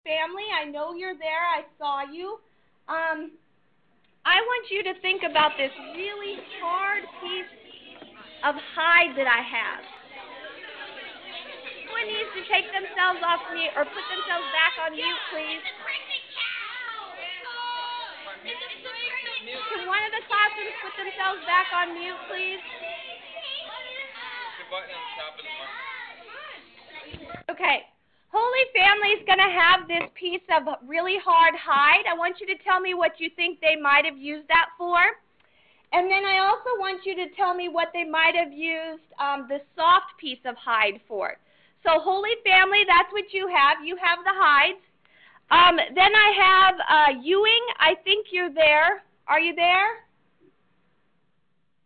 family. I know you're there. I saw you. I want you to think about this really hard piece of hide that I have. Someone needs to take themselves off mute or put themselves back on mute, please. Can one of the classrooms put themselves back on mute, please? Okay. Holy Family is going to have this piece of really hard hide. I want you to tell me what you think they might have used that for. And then I also want you to tell me what they might have used the soft piece of hide for. So Holy Family, that's what you have. You have the hides. Then I have Ewing. I think you're there. Are you there?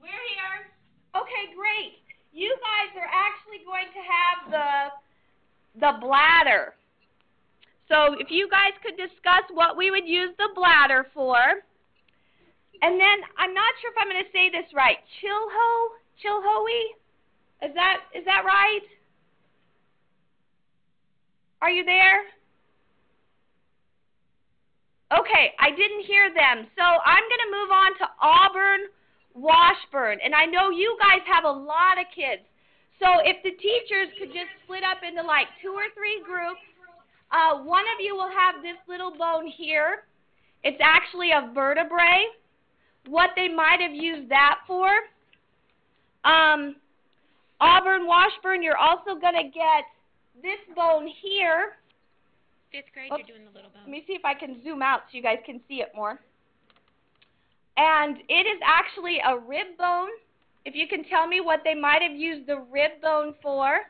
We're here. Okay, great. You guys are actually going to have the bladder. So if you guys could discuss what we would use the bladder for. And then, I'm not sure if I'm going to say this right. Chilhoe? Is that right? Are you there? Okay, I didn't hear them. So I'm going to move on to Auburn Washburn. And I know you guys have a lot of kids. So if the teachers could just split up into like 2 or 3 groups, one of you will have this little bone here. It's actually a vertebrae. What they might have used that for. Auburn Washburn, you're also going to get this bone here. 5th grade, you're doing the little bone. Let me see if I can zoom out so you guys can see it more. And it is actually a rib bone. If you can tell me what they might have used the rib bone for.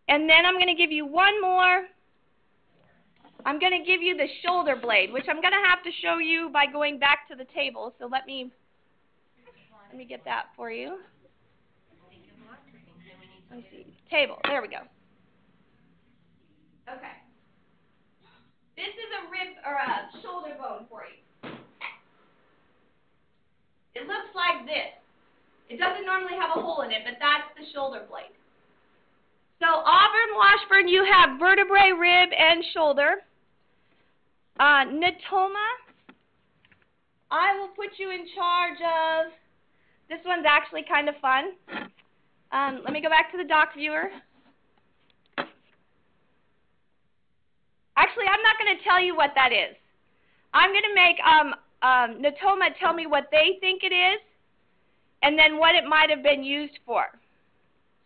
And then I'm going to give you one more. I'm going to give you the shoulder blade, which I'm going to have to show you by going back to the table. So let me get that for you. Let me see. Table. There we go. Okay. This is a rib or a shoulder bone for you. It looks like this. It doesn't normally have a hole in it, but that's the shoulder blade. So Auburn Washburn, you have vertebrae, rib, and shoulder. Natoma, I will put you in charge of, this one's actually kind of fun. Let me go back to the doc viewer. Actually, I'm not going to tell you what that is. I'm going to make Natoma tell me what they think it is, and then what it might have been used for.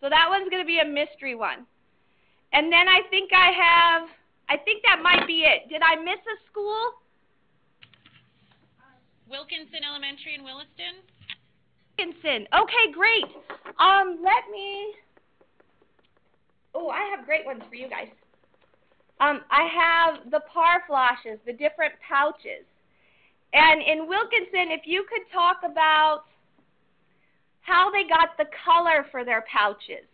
So that one's going to be a mystery one. And then I think that might be it. Did I miss a school? Wilkinson Elementary in Williston. Wilkinson. Okay, great. I have great ones for you guys. I have the parflashes, the different pouches. And in Wilkinson, if you could talk about how they got the color for their pouches.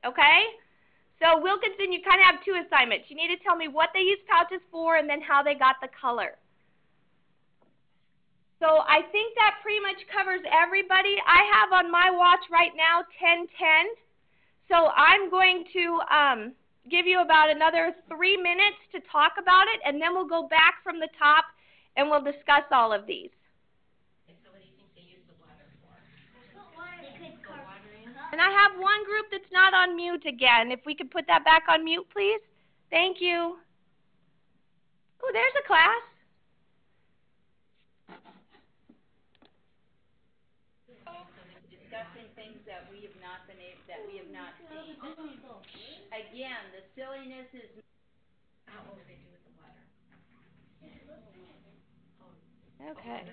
Okay? So Wilkinson, you kind of have 2 assignments. You need to tell me what they use pouches for and then how they got the color. So I think that pretty much covers everybody. I have on my watch right now 10:10. So I'm going to give you about another 3 minutes to talk about it, and then we'll go back from the top and we'll discuss all of these. And I have one group that's not on mute again. If we could put that back on mute, please. Thank you. Oh, there's a class. Discussing things that we have not seen. Again, the silliness is. What would they do with the bladder? Okay.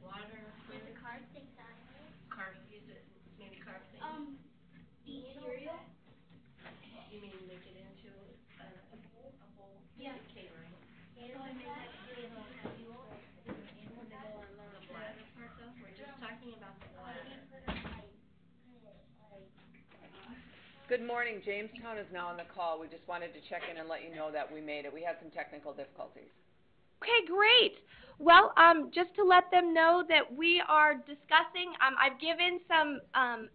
Water. With the carb things on it. Carb, use it, maybe carb things. Cereal. You mean make it into a whole Yeah. catering? So I made that cereal capsule. The bladder part though? We're just talking about the bladder. Good morning. Jamestown is now on the call. We just wanted to check in and let you know that we made it. We had some technical difficulties. Okay, great. Well, just to let them know that we are discussing, I've given some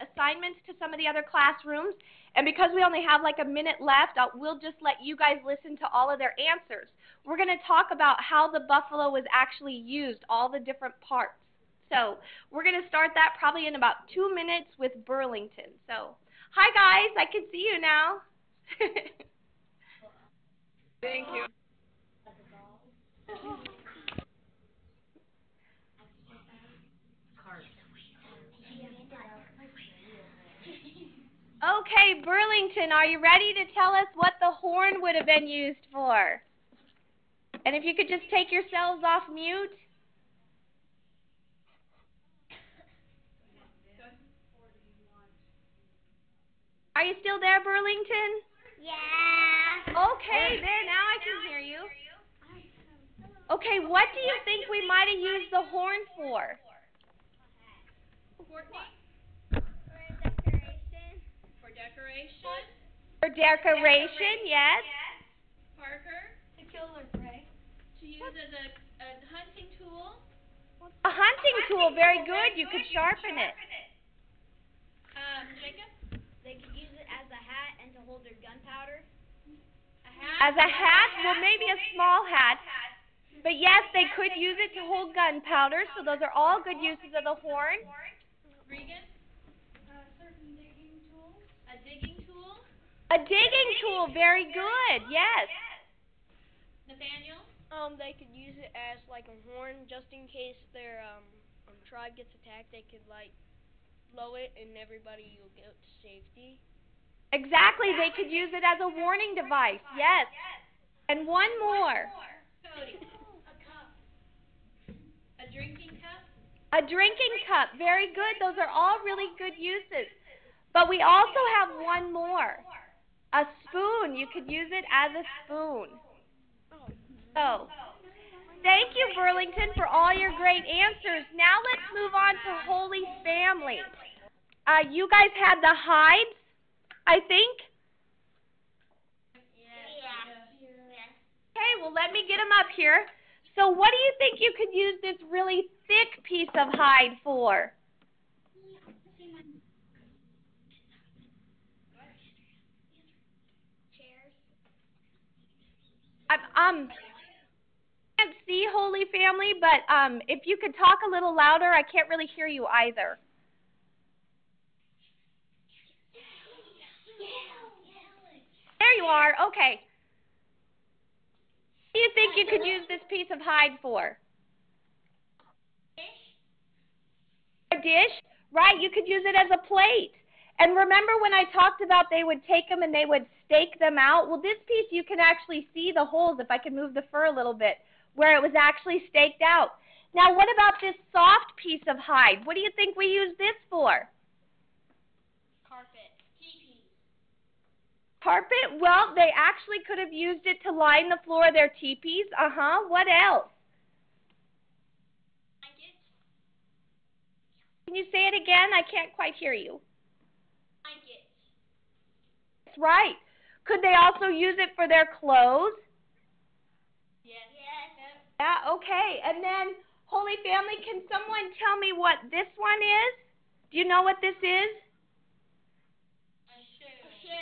assignments to some of the other classrooms, and because we only have like a minute left, we'll just let you guys listen to all of their answers. We're going to talk about how the buffalo was actually used, all the different parts. So we're going to start that probably in about 2 minutes with Burlington. So, hi guys, I can see you now. Thank you. Okay, Burlington, are you ready to tell us what the horn would have been used for? And if you could just take yourselves off mute. Are you still there, Burlington? Yeah. Okay, there, now I can hear you. Okay, what do you think we might have used the horn for? Courtney? For decoration. For decoration. For decoration, yes. Parker? To kill their prey. To use as a hunting tool. A hunting tool, very good. You could sharpen it. Jacob? They could use it as a hat and to hold their gunpowder. A hat? As a hat, well, maybe a small hat. But yes, they could use it to hold gunpowder, so those are all good uses of the horn. Regan? Certain digging tools. A digging tool. A digging tool, very good, yes. Nathaniel? They could use it as like a horn, just in case their tribe gets attacked. They could like blow it, and everybody will get to safety. Exactly, they could use it as a warning device, yes. And one more. Cody? A cup. A drinking cup. A drinking cup, very good. Those are all really good uses. But we also have one more. A spoon, you could use it as a spoon. So, thank you, Burlington, for all your great answers. Now let's move on to Holy Family. You guys had the hides, I think? Okay, well, let me get them up here. So what do you think you could use this really thick piece of hide for? Chairs. I can't see Holy Family, but if you could talk a little louder, I can't really hear you either. There you are. Okay. What do you think you could use this piece of hide for? A dish? Right, you could use it as a plate. And remember when I talked about they would take them and they would stake them out? Well, this piece you can actually see the holes, if I can move the fur a little bit, where it was actually staked out. Now, what about this soft piece of hide? What do you think we use this for? Carpet. Teepees. Carpet? Well, they actually could have used it to line the floor of their teepees. What else? Blankets. Can you say it again? I can't quite hear you. Blankets. That's right. Could they also use it for their clothes? Yes. Yeah, okay. And then, Holy Family, can someone tell me what this one is? Do you know what this is? A shoe.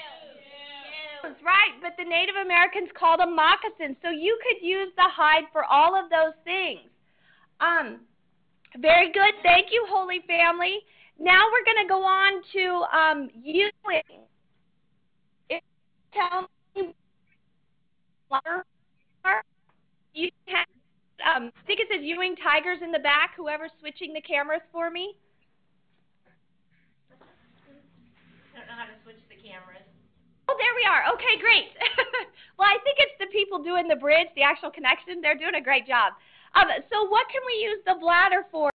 That's right, but the Native Americans called them moccasins. So you could use the hide for all of those things. Very good. Thank you, Holy Family. Now we're going to go on to Ewing. Tell me what you have. I think it says Ewing Tigers in the back. Whoever's switching the cameras for me. I don't know how to switch the cameras. Oh, there we are. Okay, great. Well, I think it's the people doing the bridge, the actual connection. They're doing a great job. So what can we use the bladder for?